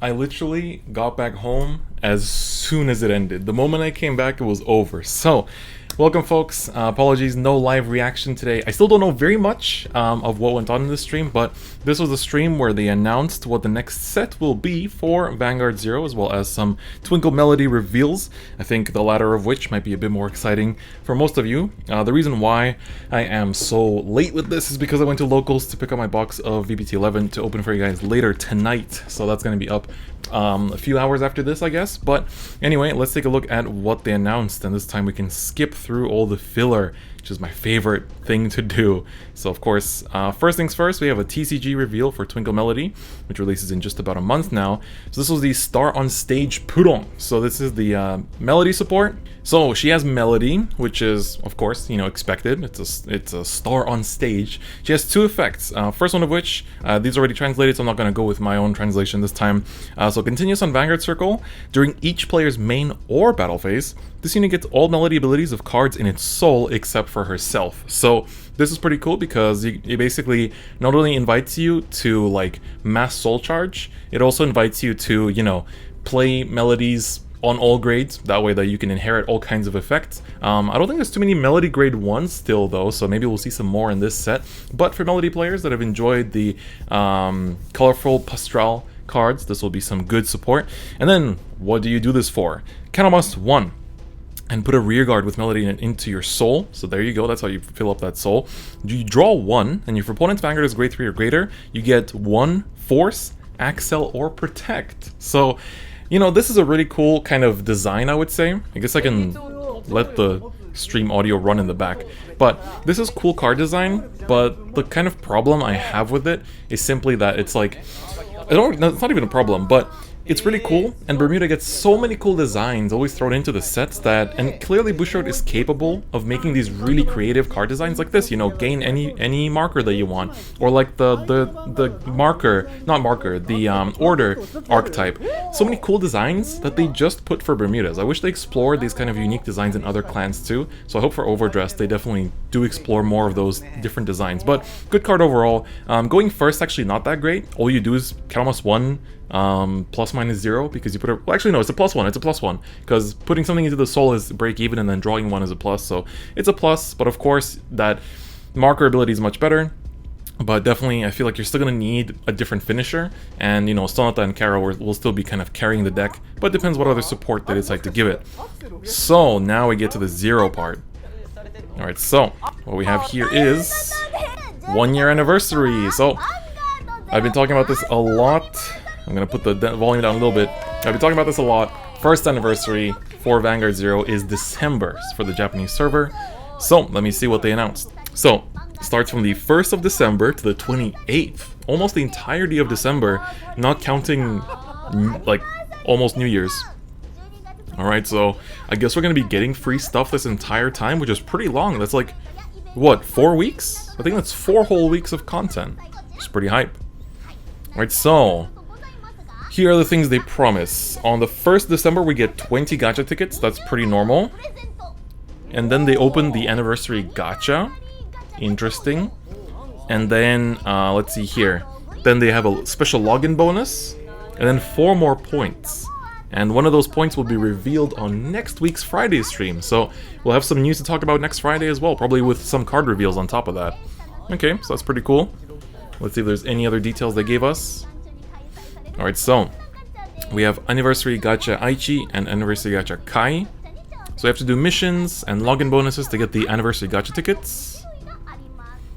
I literally got back home as soon as it ended. The moment I came back, it was over. So, welcome folks. Apologies, no live reaction today. I still don't know very much of what went on in this stream, but this was a stream where they announced what the next set will be for Vanguard 0, as well as some Twinkle Melody reveals. I think the latter of which might be a bit more exciting for most of you. The reason why I am so late with this is because I went to Locals to pick up my box of VBT11 to open for you guys later tonight. So that's going to be up a few hours after this, I guess. But anyway, let's take a look at what they announced, and this time we can skip through all the filler, which is my favorite thing to do. So of course, first things first, we have a TCG reveal for Twinkle Melody, which releases in just about a month now. So this was the Star on Stage Purong. So this is the Melody support. So she has Melody, which is, of course, you know, expected. It's a star on stage. She has two effects. First one of which, these are already translated, so I'm not going to go with my own translation this time. So continuous on Vanguard Circle. During each player's main or battle phase, this unit gets all Melody abilities of cards in its soul except for herself. So this is pretty cool because it basically not only invites you to like mass soul charge, it also invites you to, you know, play melodies on all grades, that way that you can inherit all kinds of effects. I don't think there's too many Melody grade 1s still though, so maybe we'll see some more in this set. But for Melody players that have enjoyed the colorful Pastral cards, this will be some good support. And then, what do you do this for? Canamus 1. And put a rear guard with Melody into your soul. So there you go, that's how you fill up that soul. You draw 1, and if your opponent's Vanguard is grade 3 or greater, you get 1 Force, Accel, or Protect. So, you know, this is a really cool kind of design, I would say. I guess I can let the stream audio run in the back. But this is cool card design, but the kind of problem I have with it is simply that it's like, it's not even a problem, but it's really cool, and Bermuda gets so many cool designs always thrown into the sets that, and clearly Bushiroad is capable of making these really creative card designs like this, you know, gain any marker that you want, or like the marker, not marker, the order archetype. So many cool designs that they just put for Bermudas. I wish they explored these kind of unique designs in other clans too, so I hope for Overdress they definitely do explore more of those different designs. But good card overall. Going first actually not that great. All you do is Canamus 1, plus minus 0, because you put a, well, actually no, it's a plus 1, because putting something into the soul is break even, and then drawing 1 is a plus, so it's a plus. But of course that marker ability is much better, but definitely I feel like you're still going to need a different finisher, and you know, Sonata and Kara will still be kind of carrying the deck, but it depends what other support they decide to give it. So now we get to the 0 part. Alright, so what we have here is 1 year anniversary. So I've been talking about this a lot. I'm gonna put the volume down a little bit. I've been talking about this a lot. First anniversary for Vanguard 0 is December for the Japanese server. So let me see what they announced. So it starts from the 1st of December to the 28th. Almost the entirety of December, not counting like almost New Year's. Alright, so I guess we're gonna be getting free stuff this entire time, which is pretty long. That's like, what, 4 weeks? I think that's 4 whole weeks of content. It's pretty hype. Alright, so here are the things they promise. On the 1st December, we get 20 gacha tickets. That's pretty normal. And then they open the anniversary gacha. Interesting. And then, let's see here. Then they have a special login bonus. And then 4 more points. And one of those points will be revealed on next week's Friday stream. So we'll have some news to talk about next Friday as well. Probably with some card reveals on top of that. Okay, so that's pretty cool. Let's see if there's any other details they gave us. Alright, so we have Anniversary Gacha Aichi and Anniversary Gacha Kai. So we have to do missions and login bonuses to get the Anniversary Gacha tickets.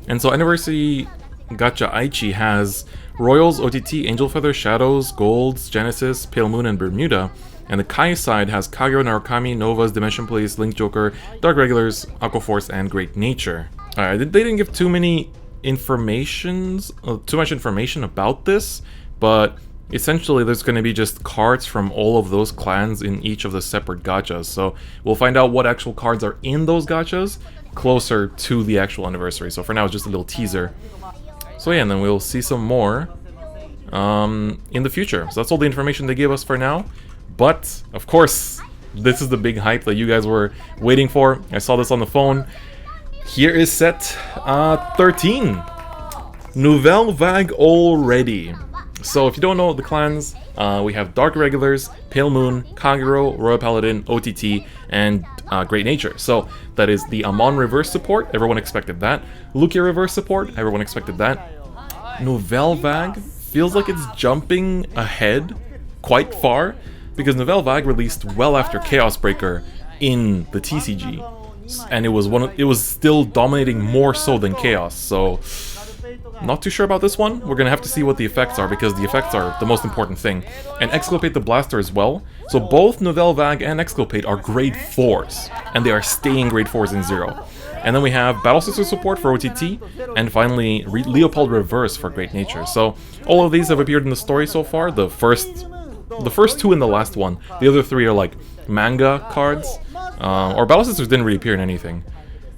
And so Anniversary Gacha Aichi has Royals, OTT, Angel Feather, Shadows, Golds, Genesis, Pale Moon, and Bermuda. And the Kai side has Kagyo, Narukami, Novas, Dimension Police, Link Joker, Dark Regulars, Aqua Force, and Great Nature. Alright, they didn't give too much information about this, but essentially there's going to be just cards from all of those clans in each of the separate gachas. So we'll find out what actual cards are in those gachas closer to the actual anniversary. So for now it's just a little teaser. So yeah, and then we'll see some more in the future. So that's all the information they gave us for now. But of course, this is the big hype that you guys were waiting for. I saw this on the phone. Here is set 13. Nouvelle Vague already. So if you don't know the clans, we have Dark Regulars, Pale Moon, Kagero, Royal Paladin, OTT, and Great Nature. So that is the Amon Reverse support, everyone expected that. Luquier Reverse support, everyone expected that. Nouvelle Vague feels like it's jumping ahead quite far, because Nouvelle Vague released well after Chaos Breaker in the TCG, and it was still dominating more so than Chaos, so not too sure about this one. We're gonna have to see what the effects are, because the effects are the most important thing. And Exculpate the Blaster as well. So both Nouvelle Vague and Exculpate are grade 4s, and they are staying grade 4s in 0. And then we have Battle Sister support for OTT, and finally Leopald Reverse for Great Nature. So all of these have appeared in the story so far. The first 2 and the last one. The other 3 are like manga cards, or Battle Sisters didn't really appear in anything.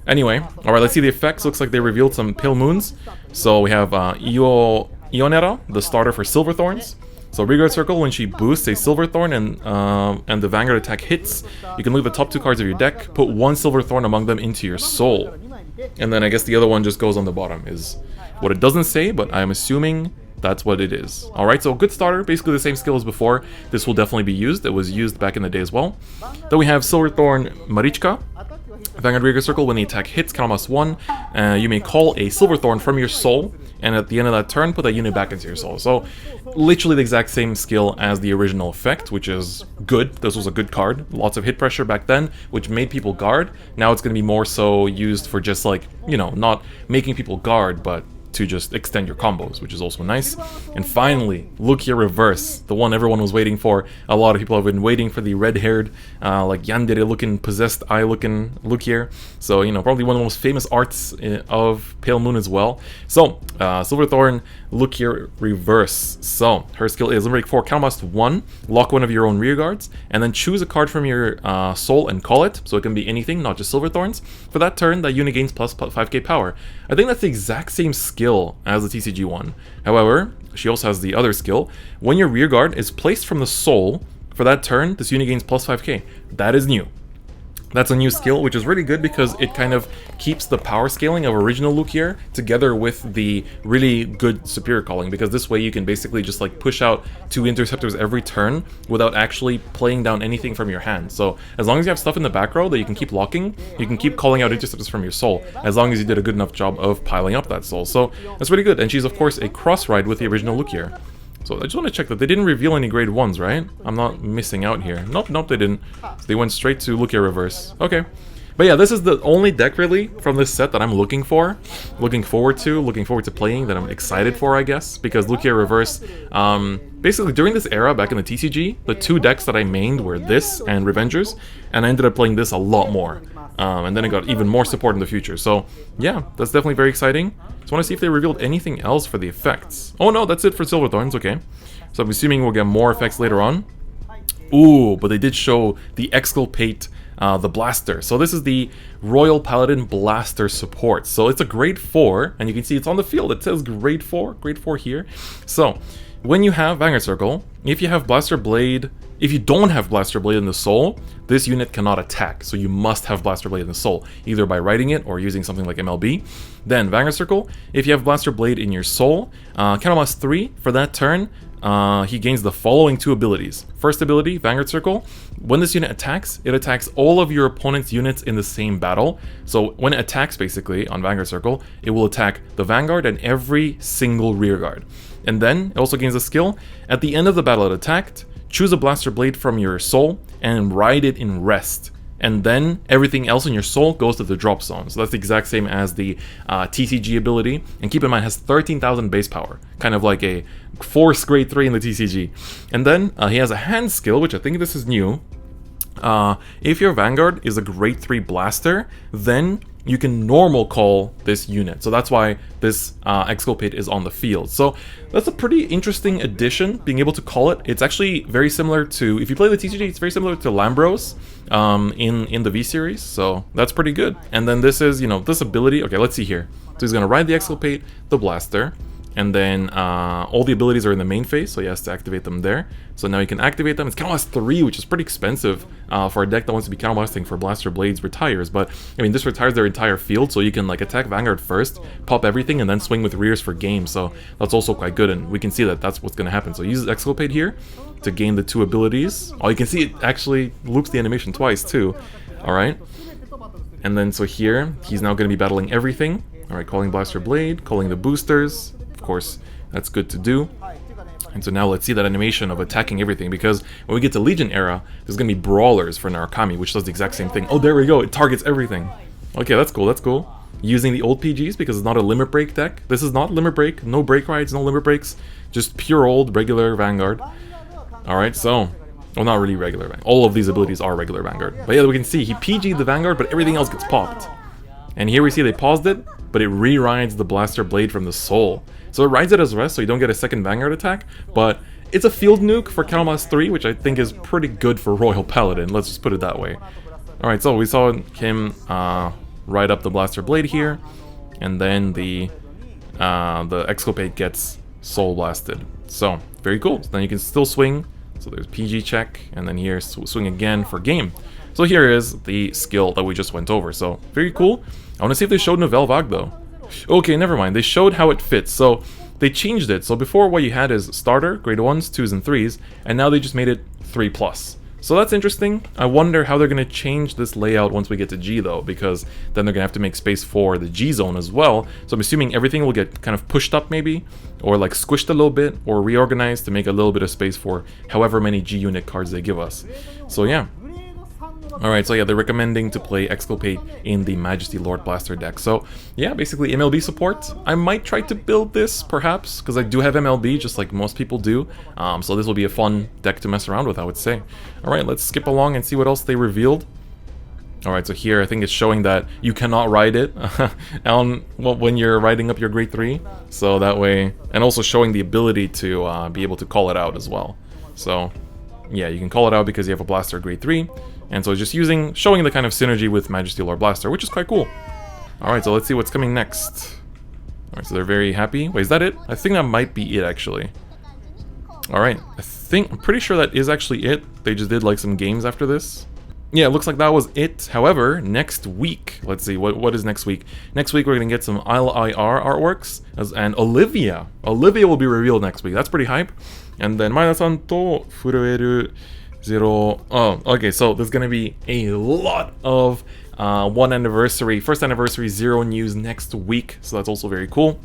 Anyway, alright, let's see the effects. Looks like they revealed some Pale Moons. So we have Ionera, the starter for Silverthorns. So Rearguard Circle, when she boosts a Silverthorn and the Vanguard attack hits, you can loot the top 2 cards of your deck, put 1 Silverthorn among them into your soul. And then I guess the other one just goes on the bottom, is what it doesn't say, but I'm assuming that's what it is. Alright, so good starter, basically the same skill as before. This will definitely be used. It was used back in the day as well. Then we have Silverthorn Marichka. Vanguard Rearguard Circle, when the attack hits, count on +1. You may call a Silverthorn from your soul, and at the end of that turn, put that unit back into your soul. So, literally the exact same skill as the original effect, which is good. This was a good card. Lots of hit pressure back then, which made people guard. Now it's going to be more so used for just like, you know, not making people guard, but to just extend your combos, which is also nice. And finally, Luquier Reverse, the one everyone was waiting for. A lot of people have been waiting for the red-haired, like yandere looking, possessed eye looking Luquier. So, you know, probably one of the most famous arts of Pale Moon as well. So, Silverthorn Luquier Reverse. So, her skill is Limerick 4, count +1, lock one of your own rear guards, and then choose a card from your soul and call it. So it can be anything, not just Silverthorns. For that turn, that unit gains plus 5k power. I think that's the exact same skill as the TCG one. However, she also has the other skill. When your rear guard is placed from the soul, for that turn, this unit gains plus 5k. That is new. That's a new skill, which is really good because it kind of keeps the power scaling of original Luquier together with the really good superior calling, because this way you can basically just like push out 2 interceptors every turn without actually playing down anything from your hand. So as long as you have stuff in the back row that you can keep locking, you can keep calling out interceptors from your soul, as long as you did a good enough job of piling up that soul. So that's really good, and she's of course a cross-ride with the original Luquier. So I just want to check that they didn't reveal any grade 1s, right? I'm not missing out here. Nope, they didn't. So they went straight to Luquier Reverse. Okay. But yeah, this is the only deck really from this set that I'm looking forward to playing, that I'm excited for, I guess, because Luquier Reverse, basically during this era back in the TCG, the 2 decks that I mained were this and Revengers, and I ended up playing this a lot more. And then it got even more support in the future. So yeah, that's definitely very exciting. Just want to see if they revealed anything else for the effects. Oh no, that's it for Silverthorns, okay. So I'm assuming we'll get more effects later on. Ooh, but they did show the Exculpate, the Blaster. So this is the Royal Paladin Blaster support. So it's a grade 4, and you can see it's on the field. It says grade 4 here. So when you have Vanguard Circle, if you have Blaster Blade, if you don't have Blaster Blade in the soul, this unit cannot attack, so you must have Blaster Blade in the soul, either by writing it or using something like MLB. Then Vanguard Circle, if you have Blaster Blade in your soul, count on +3 for that turn. He gains the following 2 abilities. First ability, Vanguard Circle. When this unit attacks, it attacks all of your opponent's units in the same battle. So when it attacks, basically, on Vanguard Circle, it will attack the Vanguard and every single rear guard. And then, it also gains a skill. At the end of the battle it attacked, choose a Blaster Blade from your soul and ride it in rest. And then everything else in your soul goes to the drop zone. So that's the exact same as the TCG ability. And keep in mind, it has 13,000 base power. Kind of like a Force grade 3 in the TCG. And then he has a hand skill, which I think this is new. If your Vanguard is a grade 3 blaster, then you can normal call this unit. So that's why this Exculpate is on the field. So that's a pretty interesting addition, being able to call it. It's actually very similar to, if you play the TCG, it's very similar to Lambros in the V series. So that's pretty good. And then this is, you know, this ability. Okay, let's see here. So he's going to ride the Exculpate, the Blaster. And then all the abilities are in the main phase, so he has to activate them there. So now he can activate them. It's Counterblast 3, which is pretty expensive for a deck that wants to be counterblasting for Blaster Blades retires. But, I mean, this retires their entire field, so you can, like, attack Vanguard first, pop everything, and then swing with rears for game. So that's also quite good, and we can see that that's what's going to happen. So he uses Exculpate here to gain the 2 abilities. Oh, you can see it actually loops the animation twice, too. Alright. And then, so here, he's now going to be battling everything. Alright, calling Blaster Blade, calling the boosters. Of course, that's good to do. And so now let's see that animation of attacking everything, because when we get to Legion era, there's going to be Brawlers for Narukami, which does the exact same thing. Oh, there we go, it targets everything. Okay, that's cool, that's cool. Using the old PGs, because it's not a Limit Break deck. This is not Limit Break, no Break Rides, no Limit Breaks, just pure old, regular Vanguard. Alright, so, well, not really regular Vanguard. All of these abilities are regular Vanguard. But yeah, we can see, he PG'd the Vanguard, but everything else gets popped. And here we see they paused it, but it re-rides the Blaster Blade from the Soul. So it rides it as rest, so you don't get a second Vanguard attack, but it's a field nuke for Counterblast 3, which I think is pretty good for Royal Paladin, let's just put it that way. Alright, so we saw him ride up the Blaster Blade here, and then the Exculpate gets Soul Blasted. So, very cool. So then you can still swing, so there's PG check, and then here, swing again for game. So here is the skill that we just went over, so very cool. I want to see if they showed Nouvelle Vague though. Okay, never mind. They showed how it fits. So they changed it. So before what you had is starter, grade 1s, 2s, and 3s, and now they just made it 3+. So that's interesting. I wonder how they're going to change this layout once we get to G though, because then they're going to have to make space for the G zone as well. So I'm assuming everything will get kind of pushed up maybe, or like squished a little bit, or reorganized to make a little bit of space for however many G unit cards they give us. So yeah. Alright, so yeah, they're recommending to play Exculpate in the Majesty Lord Blaster deck. So, yeah, basically MLB support. I might try to build this, perhaps, because I do have MLB, just like most people do. So this will be a fun deck to mess around with, I would say. Alright, let's skip along and see what else they revealed. Alright, so here I think it's showing that you cannot ride it when you're riding up your grade 3. So that way, and also showing the ability to be able to call it out as well. So, yeah, you can call it out because you have a Blaster grade 3. And so just showing the kind of synergy with Majesty Lord Blaster, which is quite cool. Alright, so let's see what's coming next. Alright, so they're very happy. Wait, is that it? I think that might be it, actually. Alright, I'm pretty sure that is actually it. They just did, like, some games after this. Yeah, it looks like that was it. However, next week, let's see, what is next week? Next week, we're going to get some LIR artworks, and Olivia. Olivia will be revealed next week. That's pretty hype. And then, Maeda-san to Furueru Zero. Oh, okay, so there's gonna be a lot of first anniversary Zero news next week, so that's also very cool.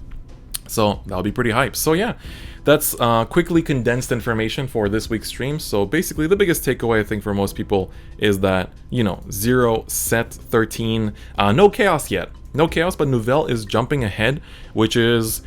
So that'll be pretty hype. So yeah, that's quickly condensed information for this week's stream. So basically, the biggest takeaway I think for most people is that, you know, Zero, Set, 13, no chaos yet. No chaos, but Nouvelle is jumping ahead, which is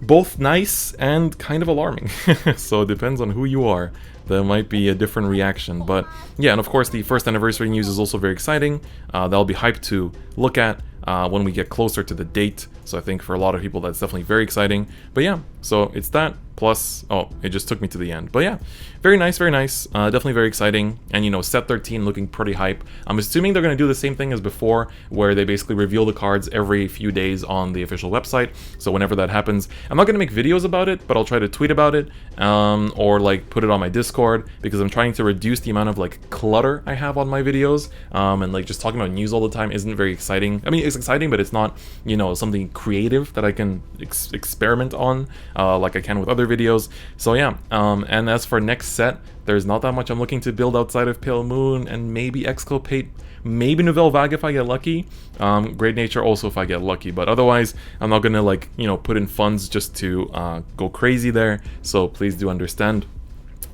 both nice and kind of alarming. So it depends on who you are. There might be a different reaction, but yeah, and of course the first anniversary news is also very exciting. That'll be hyped to look at when we get closer to the date. So I think for a lot of people that's definitely very exciting. But yeah, so it's that plus, oh, it just took me to the end. But yeah, very nice, definitely very exciting. And you know, Set 13 looking pretty hype. I'm assuming they're going to do the same thing as before, where they basically reveal the cards every few days on the official website. So whenever that happens, I'm not going to make videos about it, but I'll try to tweet about it, or like put it on my Discord, because I'm trying to reduce the amount of like clutter I have on my videos, and like just talking about news all the time isn't very exciting. I mean, it's exciting, but it's not, you know, something creative that I can experiment on, like I can with other videos. So yeah, and as for next set, there's not that much I'm looking to build outside of Pale Moon and maybe Exculpate, maybe Nouvelle Vague if I get lucky, Great Nature also if I get lucky, but otherwise I'm not gonna, like, you know, put in funds just to go crazy there, so please do understand.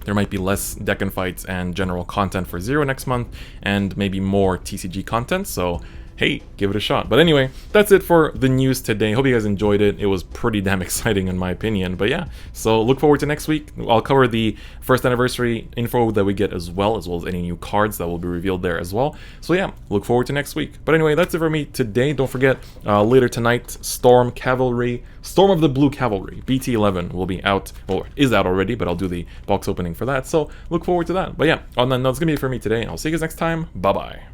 There might be less deck and fights and general content for Zero next month, and maybe more TCG content, so hey, give it a shot. But anyway, that's it for the news today. Hope you guys enjoyed it. It was pretty damn exciting in my opinion. But yeah, so look forward to next week. I'll cover the first anniversary info that we get as well as any new cards that will be revealed there as well. So yeah, look forward to next week. But anyway, that's it for me today. Don't forget, later tonight, Storm of the Blue Cavalry, BT11 will be out, or is out already, but I'll do the box opening for that. So look forward to that. But yeah, on that note, that's going to be it for me today. I'll see you guys next time. Bye-bye.